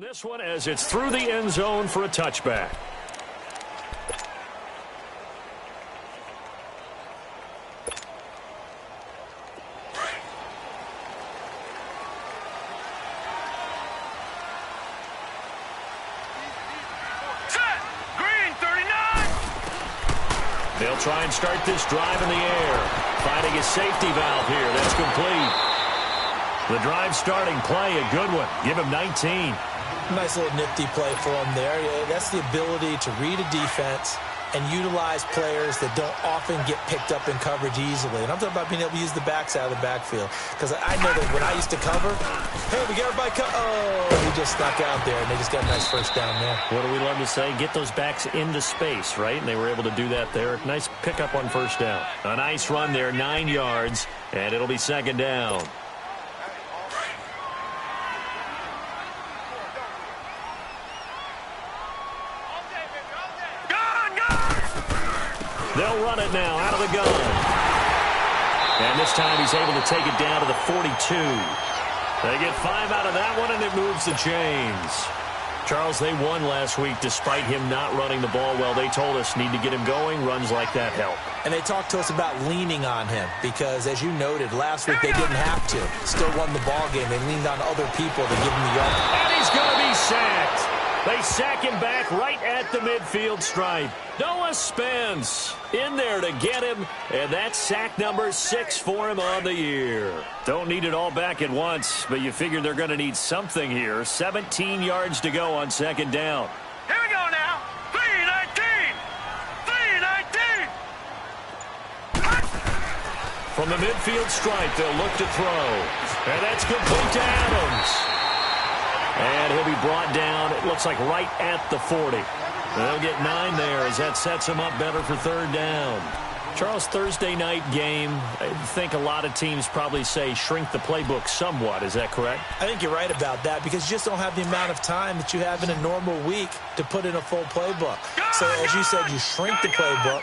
This one as it's through the end zone for a touchback. They'll try and start this drive in the air. Finding a safety valve here. That's complete. The drive starting play, a good one. Give him 19. Nice little nifty play for him there. That's the ability to read a defense and utilize players that don't often get picked up in coverage easily. And I'm talking about being able to use the backside of the backfield. Because I know that when I used to cover, hey, we got everybody he just stuck out there, and they just got a nice first down there. What do we love to say? Get those backs into space, right? And they were able to do that there. Nice pickup on first down. A nice run there, 9 yards, and it'll be second down. They'll run it now out of the gun. And this time he's able to take it down to the 42. They get 5 out of that one, and it moves the chains. Charles, they won last week despite him not running the ball well. They told us need to get him going. Runs like that help. And they talked to us about leaning on him because, as you noted, last week they didn't have to. Still won the ball game. They leaned on other people to give him the yard. And he's going to be sacked. They sack him back right at the midfield stripe. Noah Spence in there to get him, and that's sack number 6 for him on the year. Don't need it all back at once, but you figure they're going to need something here. 17 yards to go on second down. Here we go now. 3-19. 3-19. From the midfield stripe, they'll look to throw. And that's complete to Adams. And he'll be brought down, it looks like right at the 40. They'll get 9 there as that sets him up better for third down. Charles, Thursday night game, I think a lot of teams probably say shrink the playbook somewhat. Is that correct? I think you're right about that because you just don't have the amount of time that you have in a normal week to put in a full playbook. So as you said, you shrink the playbook.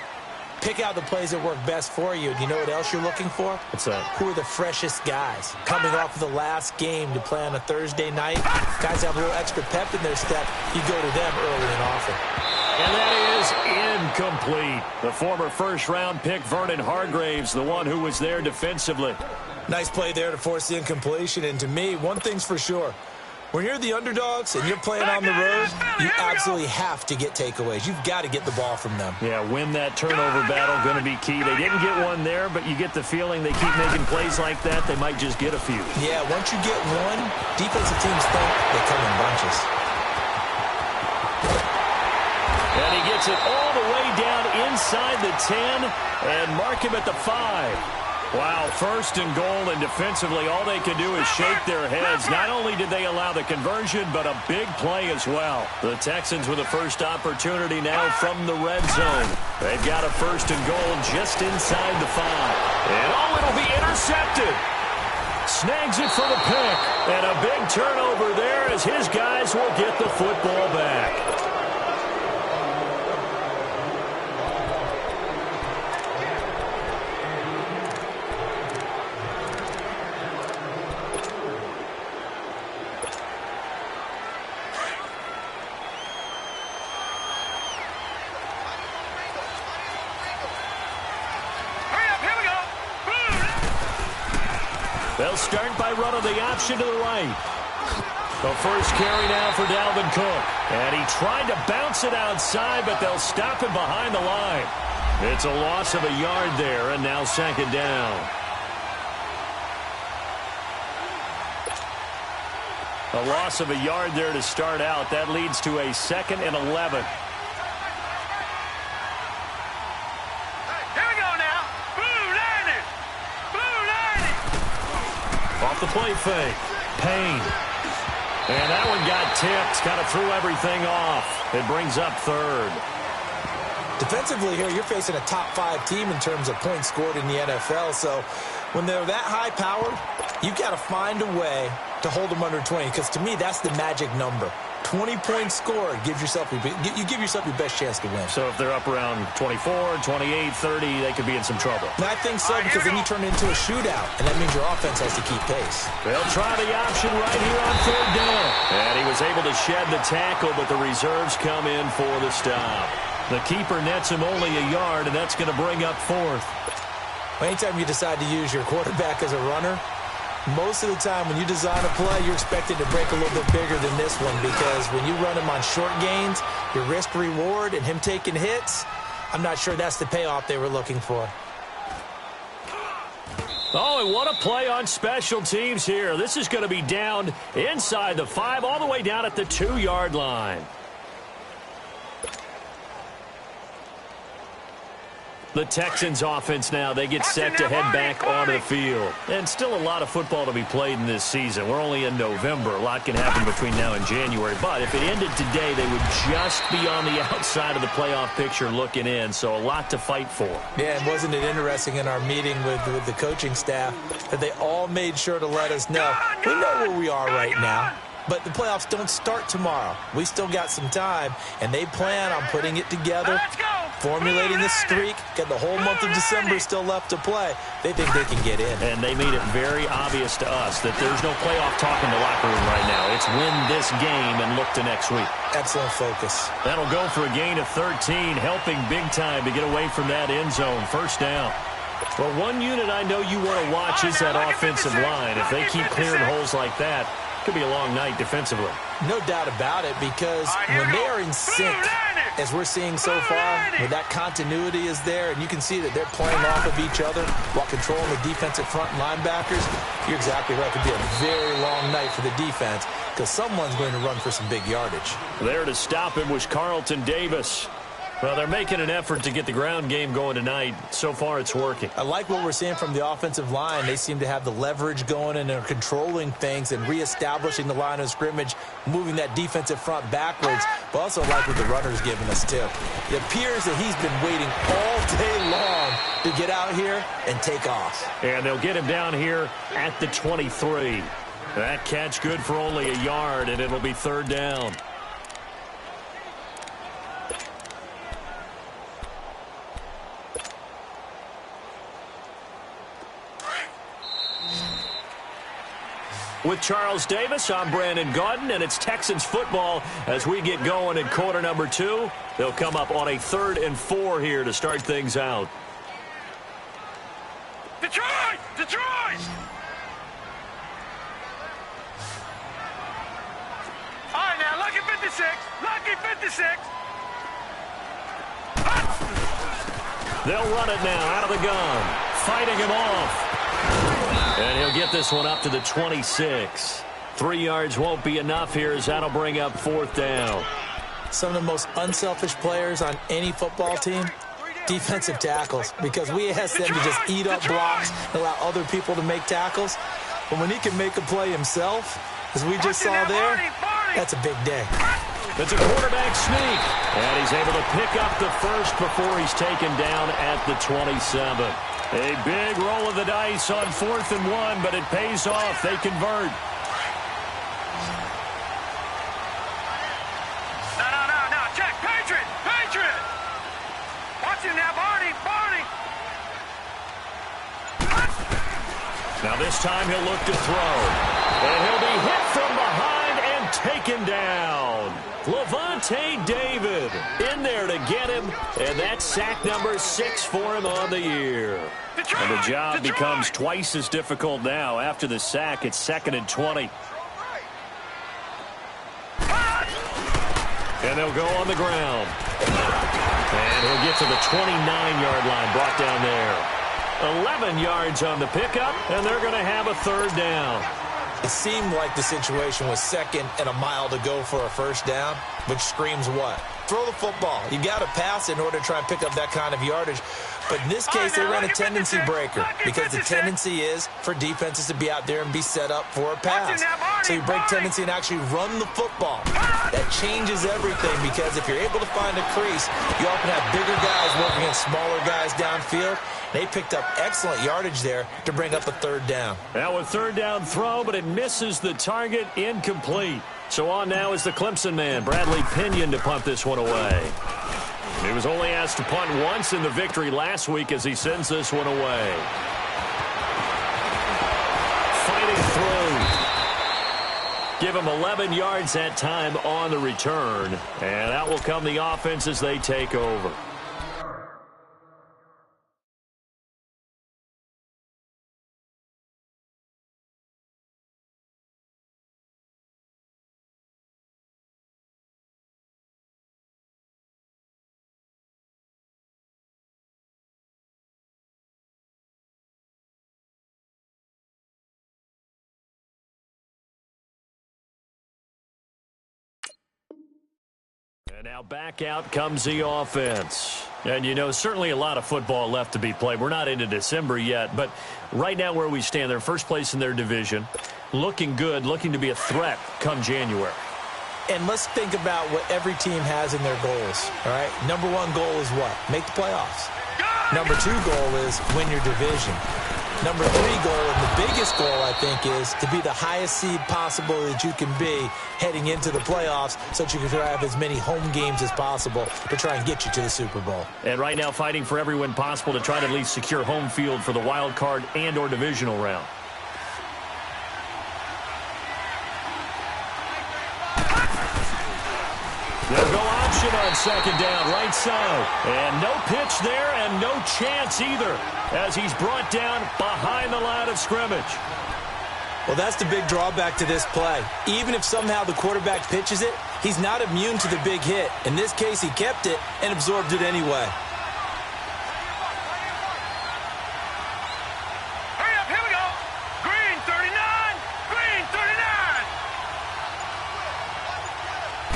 Pick out the plays that work best for you. And you know what else you're looking for? What's that? Who are the freshest guys? Coming off of the last game to play on a Thursday night. Guys have a little extra pep in their step. You go to them early and often. And that is incomplete. The former first-round pick, Vernon Hargraves, the one who was there defensively. Nice play there to force the incompletion. And to me, one thing's for sure. When you're the underdogs and you're playing on the road, you absolutely have to get takeaways. You've got to get the ball from them. Yeah, win that turnover battle, going to be key. They didn't get one there, but you get the feeling they keep making plays like that, they might just get a few. Yeah, once you get one, defensive teams think they come in bunches. And he gets it all the way down inside the 10 and mark him at the 5. Wow, first and goal, and defensively all they can do is shake their heads. Not only did they allow the conversion, but a big play as well. The Texans with a first opportunity now from the red zone. They've got a first and goal just inside the 5. And it'll be intercepted. Snags it for the pick. And a big turnover there as his guys will get the football back. They'll start by running the option to the right. The first carry now for Dalvin Cook. And he tried to bounce it outside, but they'll stop him behind the line. It's a loss of a yard there, and now second down. A loss of a yard there to start out. That leads to a 2nd and 11. Off the play fake. Payne. And that one got tipped. Kind of threw everything off. It brings up third. Defensively here, you're facing a top 5 team in terms of points scored in the NFL. So when they're that high-powered, you've got to find a way to hold them under 20. Because to me, that's the magic number. 20 points scored gives yourself your best chance to win. So if they're up around 24, 28, 30, they could be in some trouble. And I think so, because then you turn it into a shootout, and that means your offense has to keep pace. They'll try the option right here on third down. And he was was able to shed the tackle, but the reserves come in for the stop. The keeper nets him only a yard, and that's going to bring up fourth. Anytime you decide to use your quarterback as a runner, most of the time when you design a play, you're expected to break a little bit bigger than this one, because when you run him on short gains, your risk-reward and him taking hits, I'm not sure that's the payoff they were looking for. Oh, and what a play on special teams here. This is going to be down inside the 5, all the way down at the 2-yard line. The Texans offense now, they get set to head back onto the field. And still a lot of football to be played in this season. We're only in November. A lot can happen between now and January. But if it ended today, they would just be on the outside of the playoff picture looking in. So a lot to fight for. Yeah, and wasn't it interesting in our meeting with the coaching staff that they all made sure to let us know, we know where we are right now, but the playoffs don't start tomorrow. We still got some time, and they plan on putting it together, formulating this streak, got the whole month of December still left to play. They think they can get in. And they made it very obvious to us that there's no playoff talk in the locker room right now. It's win this game and look to next week. Excellent focus. That'll go for a gain of 13, helping big time to get away from that end zone. First down. Well, one unit I know you want to watch is that offensive line. If they keep clearing holes like that, could be a long night defensively. No doubt about it, because when they are in sync, as we're seeing so far, where that continuity is there, and you can see that they're playing off of each other while controlling the defensive front linebackers, you're exactly right. It could be a very long night for the defense, because someone's going to run for some big yardage. There to stop him was Carlton Davis. Well, they're making an effort to get the ground game going tonight. So far, it's working. I like what we're seeing from the offensive line. They seem to have the leverage going, and they're controlling things and reestablishing the line of scrimmage, moving that defensive front backwards. But also like what the runner's giving us, too. It appears that he's been waiting all day long to get out here and take off. And they'll get him down here at the 23. That catch good for only a yard, and it'll be third down. With Charles Davis, I'm Brandon Gaudin, and it's Texans football as we get going in quarter number 2. They'll come up on a 3rd and 4 here to start things out. Detroit! Detroit! All right, now, lucky 56. Lucky 56. They'll run it now out of the gun, fighting him off. And he'll get this one up to the 26. 3 yards won't be enough here, as that'll bring up 4th down. Some of the most unselfish players on any football team, defensive tackles, because we ask them to just eat up blocks and allow other people to make tackles. But when he can make a play himself, as we just saw there, that's a big day. It's a quarterback sneak, and he's able to pick up the first before he's taken down at the 27. A big roll of the dice on 4th and 1, but it pays off. They convert. No. Check. Patriot. Watch him now, Barney. Now this time he'll look to throw. And he'll be hit from behind and taken down. Levante David in there to get him, and that's sack number 6 for him on the year. And the job becomes twice as difficult now. After the sack, it's 2nd and 20. And they'll go on the ground. And he'll get to the 29-yard line, brought down there. 11 yards on the pickup, and they're going to have a 3rd down. It seemed like the situation was 2nd and a mile to go for a first down, which screams what? Throw the football. You got to pass in order to try and pick up that kind of yardage. But in this case, they ran a tendency breaker, because the tendency is for defenses to be out there and be set up for a pass. So you break tendency and actually run the football. That changes everything, because if you're able to find a crease, you often have bigger guys working against smaller guys downfield. They picked up excellent yardage there to bring up a 3rd down. Now a 3rd down throw, but it misses the target, incomplete. So on now is the Clemson man, Bradley Pinion, to punt this one away. He was only asked to punt once in the victory last week as he sends this one away. Fighting through. Give him 11 yards that time on the return. And out will come the offense as they take over. And now back out comes the offense. And, you know, certainly a lot of football left to be played. We're not into December yet, but right now where we stand, they're first place in their division, looking good, looking to be a threat come January. And let's think about what every team has in their goals, all right? Number one goal is what? Make the playoffs. Number two goal is win your division. Number three goal, and the biggest goal, I think, is to be the highest seed possible that you can be heading into the playoffs so that you can have as many home games as possible to try and get you to the Super Bowl. And right now fighting for every win possible to try to at least secure home field for the wild card and or divisional round. They'll go option on second down, right side. And no pitch there and no chance either as he's brought down behind the line of scrimmage. Well, that's the big drawback to this play. Even if somehow the quarterback pitches it, he's not immune to the big hit. In this case, he kept it and absorbed it anyway. Hurry up, here we go. Green 39, green 39.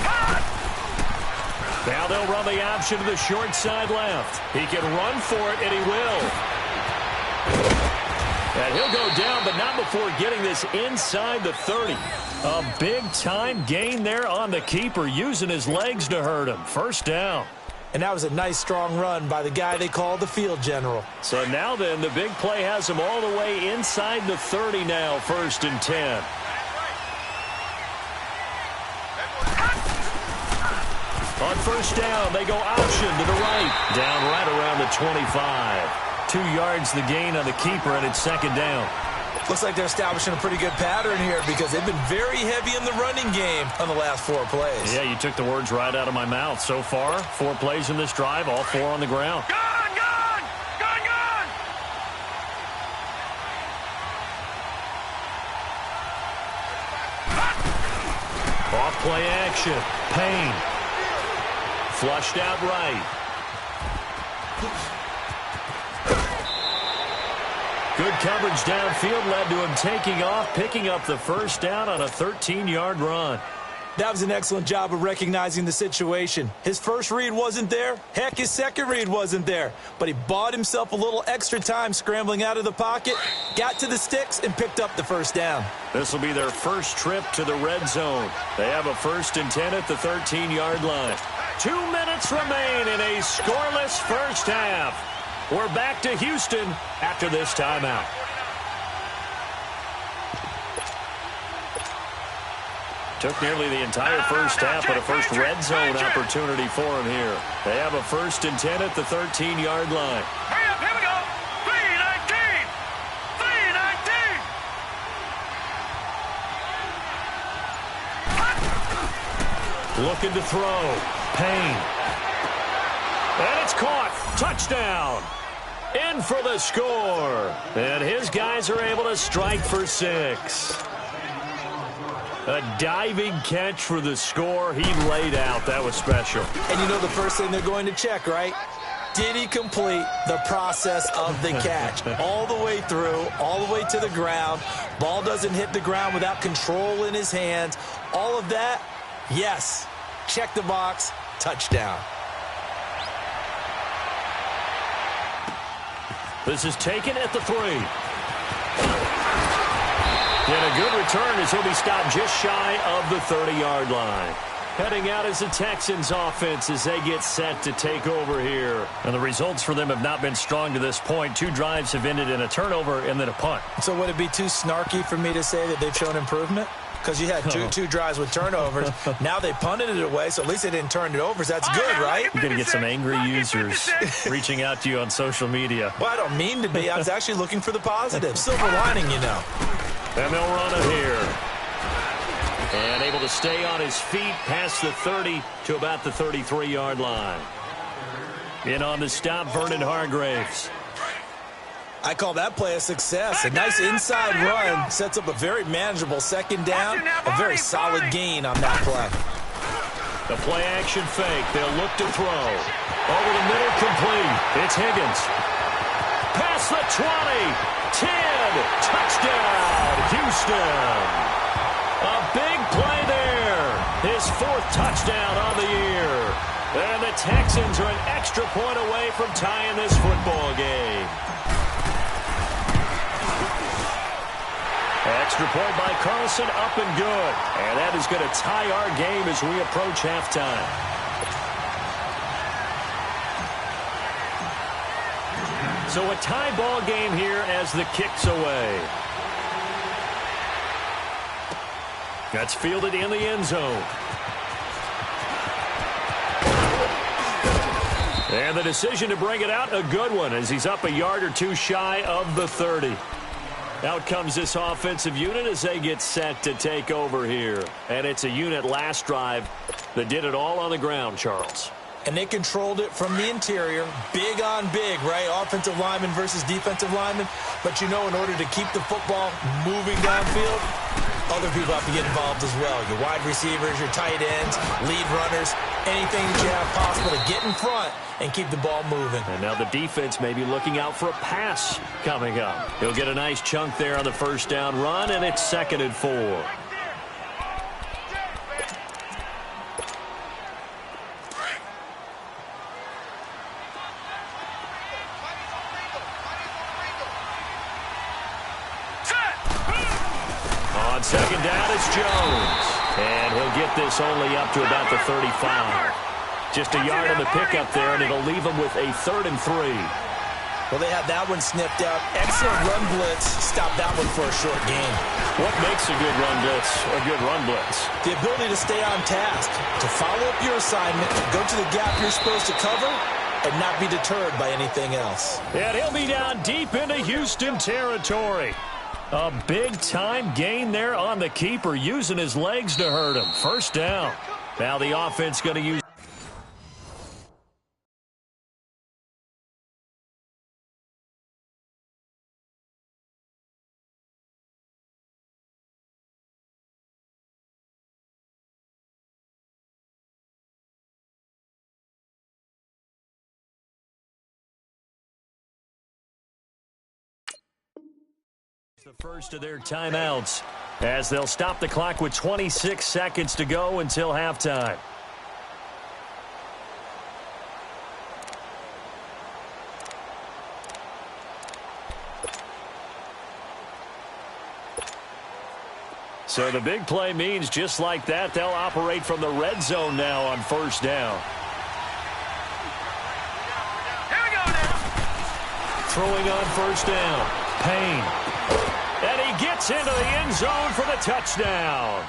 Hot. Now they'll run the option to the short side left. He can run for it, and he will. And he'll go down, but not before getting this inside the 30. A big-time gain there on the keeper, using his legs to hurt him. First down. And that was a nice, strong run by the guy they call the field general. So now then, the big play has him all the way inside the 30 now, 1st and 10. On first down, they go option to the right. Down right around the 25. 2 yards the gain on the keeper, and it's second down. Looks like they're establishing a pretty good pattern here because they've been very heavy in the running game on the last 4 plays. Yeah, you took the words right out of my mouth. So far, 4 plays in this drive, all 4 on the ground. Gone, gone, gone, gone. Off play action. Payne. Flushed out right. Good coverage downfield led to him taking off, picking up the first down on a 13-yard run. That was an excellent job of recognizing the situation. His first read wasn't there. Heck, his second read wasn't there. But he bought himself a little extra time scrambling out of the pocket, got to the sticks, and picked up the first down. This will be their first trip to the red zone. They have a 1st and 10 at the 13-yard line. 2 minutes remain in a scoreless first half. We're back to Houston after this timeout. Took nearly the entire first half, but a first red zone opportunity for him here. They have a 1st and 10 at the 13-yard line. Hurry up, here we go. 319, 319. Looking to throw. Payne. And it's caught. Touchdown. In for the score. And his guys are able to strike for 6. A diving catch for the score. He laid out. That was special. And you know the first thing they're going to check, right? Did he complete the process of the catch? All the way through, all the way to the ground. Ball doesn't hit the ground without control in his hands. All of that, yes. Check the box. Touchdown. This is taken at the 3. And a good return as he'll be stopped just shy of the 30-yard line. Heading out as the Texans offense as they get set to take over here. And the results for them have not been strong to this point. 2 drives have ended in a turnover and then a punt. So would it be too snarky for me to say that they've shown improvement? Because you had two drives with turnovers. Now they punted it away, so at least they didn't turn it over. So that's good, right? You're going to get some angry users reaching out to you on social media. Well, I don't mean to be. I was actually looking for the positive. Silver lining, you know. And they'll run it here. And able to stay on his feet past the 30 to about the 33-yard line. In on the stop, Vernon Hargraves. I call that play a success. A nice inside run sets up a very manageable second down. A very solid gain on that play. The play action fake. They'll look to throw. Over the middle, complete. It's Higgins. Past the 20. 10. Touchdown, Houston. A big play there. His 4th touchdown on the year. And the Texans are an extra point away from tying this football game. Extra point by Carlson, up and good. And that is going to tie our game as we approach halftime. So a tie ball game here as the kick's away. That's fielded in the end zone. And the decision to bring it out, a good one, as he's up a yard or two shy of the 30. Out comes this offensive unit as they get set to take over here. And it's a unit last drive that did it all on the ground, Charles. And they controlled it from the interior. Big on big, right? Offensive lineman versus defensive lineman. But, you know, in order to keep the football moving downfield, other people have to get involved as well. Your wide receivers, your tight ends, lead runners, anything that you have possible to get in front and keep the ball moving. And now the defense may be looking out for a pass coming up. He'll get a nice chunk there on the first down run, and it's 2nd and 4. On 2nd down, it's Jones. And he'll get this only up to about the 35. Just a yard on the pickup there, and it'll leave him with a 3rd and 3. Well, they had that one snipped out. Excellent run blitz. Stop that one for a short gain. What makes a good run blitz a good run blitz? The ability to stay on task, to follow up your assignment, go to the gap you're supposed to cover, and not be deterred by anything else. And he'll be down deep into Houston territory. A big-time gain there on the keeper, using his legs to hurt him. First down. Now the offense going to use... the first of their timeouts as they'll stop the clock with 26 seconds to go until halftime. So the big play means just like that, they'll operate from the red zone now on first down. Here we go now. Throwing on first down. Payne. And he gets into the end zone for the touchdown.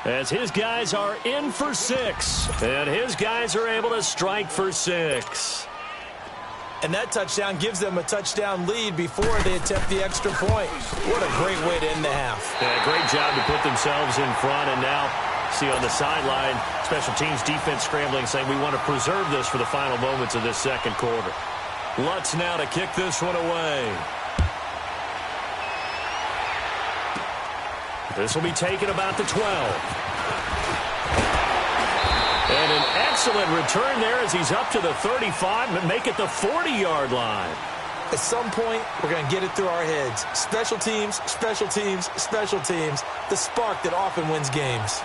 As his guys are in for 6. And his guys are able to strike for 6. And that touchdown gives them a touchdown lead before they attempt the extra point. What a great way to end the half. Yeah, great job to put themselves in front. And now, see on the sideline, special teams defense scrambling, saying we want to preserve this for the final moments of this second quarter. Lutz now to kick this one away. This will be taken about the 12. And an excellent return there as he's up to the 35 and make it the 40-yard line. At some point, we're going to get it through our heads. Special teams, special teams, special teams. The spark that often wins games.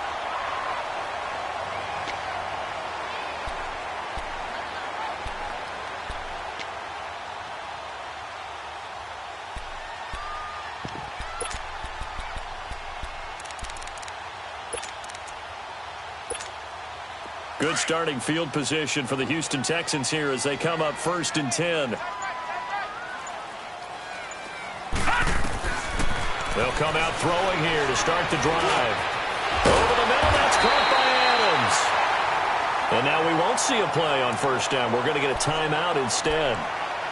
Good starting field position for the Houston Texans here as they come up 1st and 10. They'll come out throwing here to start the drive. Over the middle, that's caught by Adams. And now we won't see a play on first down. We're going to get a timeout instead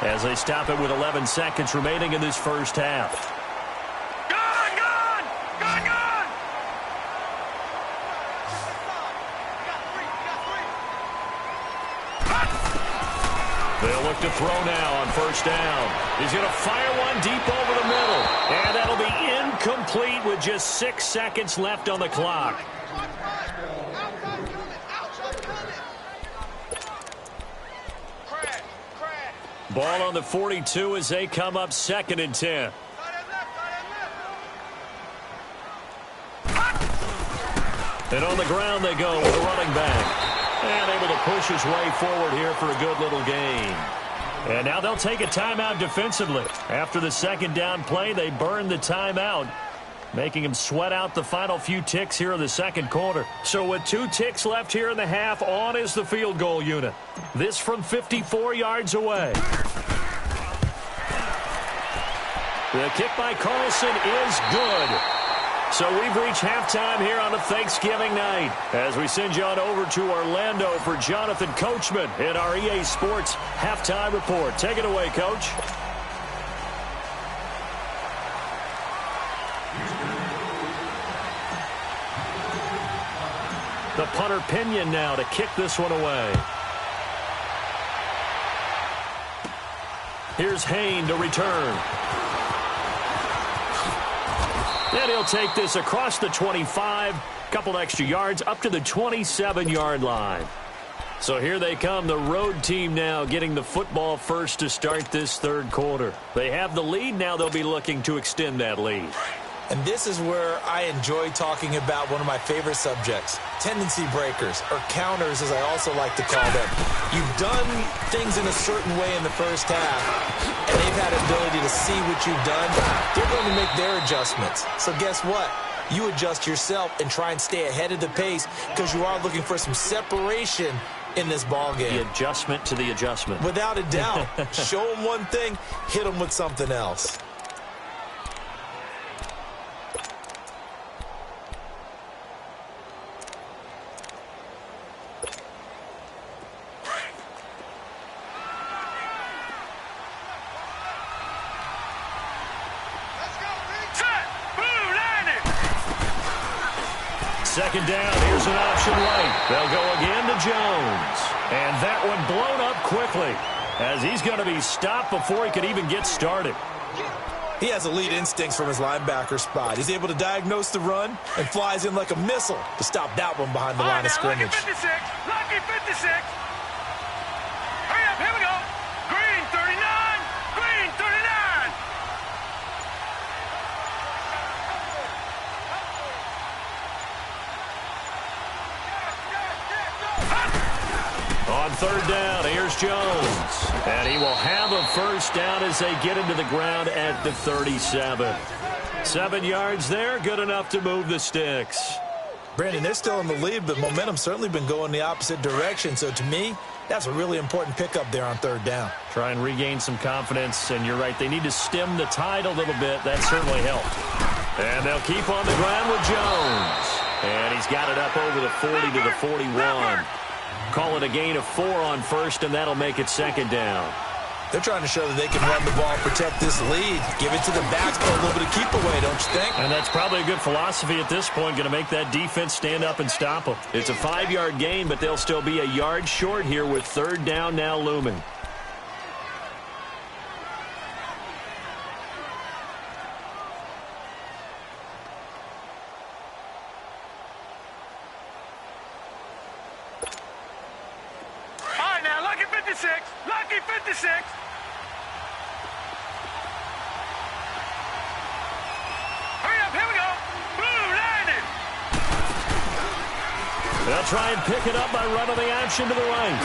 as they stop it with 11 seconds remaining in this first half. look to throw now on first down. He's going to fire one deep over the middle. And that'll be incomplete with just 6 seconds left on the clock. Ball on the 42 as they come up 2nd and 10. And on the ground they go with a running back. And able to push his way forward here for a good little gain. And now they'll take a timeout defensively. After the 2nd down play, they burn the timeout, making him sweat out the final few ticks here in the 2nd quarter. So with 2 ticks left here in the half, on is the field goal unit. This from 54 yards away. The kick by Carlson is good. So we've reached halftime here on a Thanksgiving night as we send you on over to Orlando for Jonathan Coachman in our EA Sports Halftime Report. Take it away, Coach. The punter Pinion now to kick this one away. Here's Hain to return. And he'll take this across the 25, couple extra yards up to the 27-yard line. So here they come, the road team now getting the football first to start this 3rd quarter. They have the lead. Now they'll be looking to extend that lead. And this is where I enjoy talking about one of my favorite subjects, tendency breakers, or counters as I also like to call them. You've done things in a certain way in the first half, and they've had the ability to see what you've done. They're going to make their adjustments. So guess what? You adjust yourself and try and stay ahead of the pace because you are looking for some separation in this ball game. The adjustment to the adjustment. Without a doubt. Show them one thing, hit them with something else. Second down, here's an option right. They'll go again to Jones. And that one blown up quickly as he's going to be stopped before he could even get started. He has elite instincts from his linebacker spot. He's able to diagnose the run and flies in like a missile to stop that one behind the line of scrimmage. Lucky 56. Lucky 56. Hurry up, here we go. Green 39. Green 39. On 3rd down, here's Jones. And he will have a first down as they get into the ground at the 37. 7 yards there, good enough to move the sticks. Brandon, they're still in the lead, but momentum's certainly been going the opposite direction. So to me, that's a really important pickup there on 3rd down. Try and regain some confidence, and you're right, they need to stem the tide a little bit. That certainly helped. And they'll keep on the ground with Jones. And he's got it up over the 40 to the 41. Call it a gain of 4 on first, and that'll make it 2nd down. They're trying to show that they can run the ball, protect this lead, give it to the backs, but a little bit of keep away, don't you think? And that's probably a good philosophy at this point, going to make that defense stand up and stop them. It's a 5-yard gain, but they'll still be a yard short here with 3rd down now looming. Lucky 56. Hurry up, here we go. Blue landed. They'll try and pick it up by running the option to the right.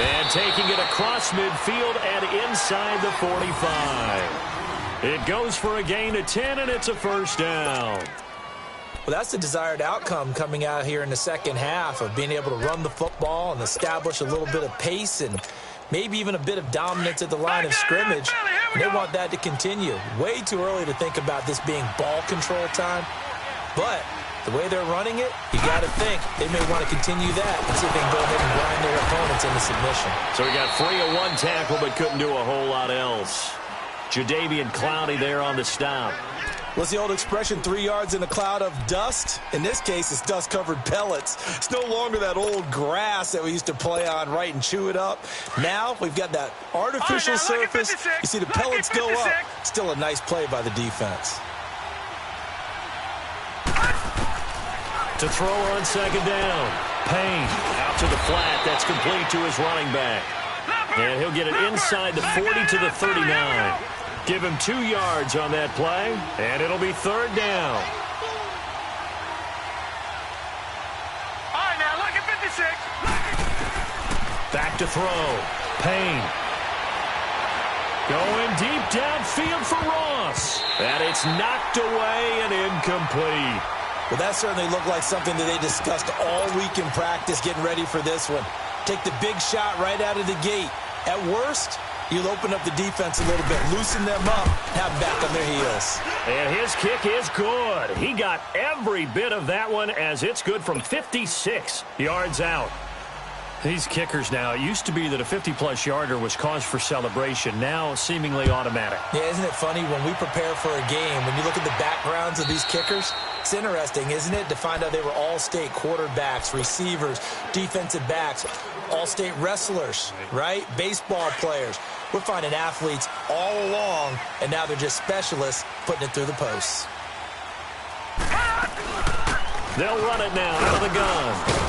And taking it across midfield and inside the 45. It goes for a gain of 10, and it's a first down. Well, that's the desired outcome coming out here in the second half of being able to run the football and establish a little bit of pace and maybe even a bit of dominance at the line of scrimmage. And they want that to continue. Way too early to think about this being ball control time. But the way they're running it, you got to think they may want to continue that and see if they can go ahead and grind their opponents into submission. So he got free of one tackle but couldn't do a whole lot else. Jadeveon Clowney there on the stop. What's the old expression, 3 yards in a cloud of dust? In this case, it's dust-covered pellets. It's no longer that old grass that we used to play on, right, and chew it up. Now we've got that artificial surface. You see the pellets go up. Still a nice play by the defense. To throw on second down. Payne out to the flat. That's complete to his running back. And he'll get it inside the 40 to the 39. Give him 2 yards on that play, and it'll be third down. All right, now look at 56. Back to throw. Payne. Going deep downfield for Ross. And it's knocked away and incomplete. Well, that certainly looked like something that they discussed all week in practice getting ready for this one. Take the big shot right out of the gate. At worst, you'll open up the defense a little bit, loosen them up, have them back on their heels. And his kick is good. He got every bit of that one as it's good from 56 yards out. These kickers now, it used to be that a 50-plus yarder was cause for celebration. Now, seemingly automatic. Yeah, isn't it funny when we prepare for a game, when you look at the backgrounds of these kickers, it's interesting, isn't it, to find out they were all-state quarterbacks, receivers, defensive backs, all-state wrestlers, right? Baseball players. We're finding athletes all along, and now they're just specialists putting it through the posts. They'll run it now out of the gun.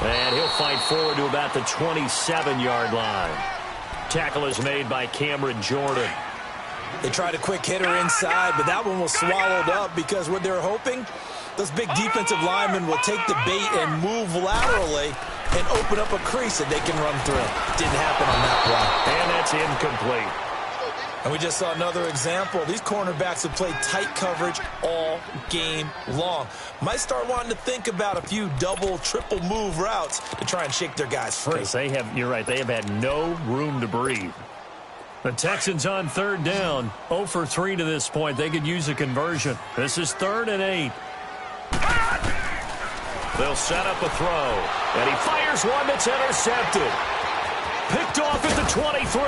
And he'll fight forward to about the 27-yard line. Tackle is made by Cameron Jordan. They tried a quick hitter inside, but that one was swallowed up because what they're hoping, those big defensive linemen will take the bait and move laterally and open up a crease that they can run through. Didn't happen on that play. And that's incomplete. And we just saw another example. These cornerbacks have played tight coverage all game long. Might start wanting to think about a few double, triple move routes to try and shake their guys free. You're right, they have had no room to breathe. The Texans on third down, 0 for 3 to this point. They could use a conversion. This is 3rd and 8. They'll set up a throw, and he fires one that's intercepted. Picked off at the 23.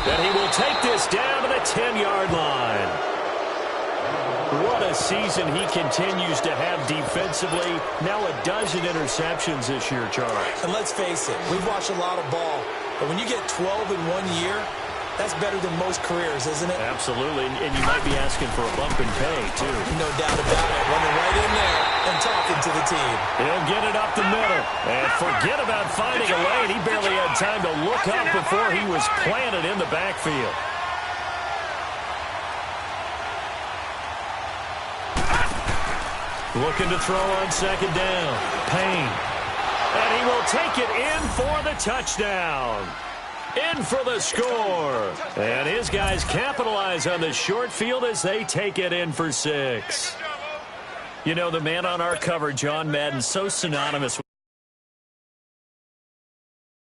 And he will take this down to the 10-yard line. What a season he continues to have defensively. Now a dozen interceptions this year, Charles. And let's face it, we've watched a lot of ball. But when you get 12 in 1 year, that's better than most careers, isn't it? Absolutely. And you might be asking for a bump in pay, too. No doubt about it. Running right in there and talking to the team. He'll get it up the middle. And forget about finding a lane. He barely had time to look up before he was planted in the backfield. Looking to throw on second down. Payne. And he will take it in for the touchdown. In for the score. And his guys capitalize on the short field as they take it in for 6. You know, the man on our cover, John Madden, so synonymous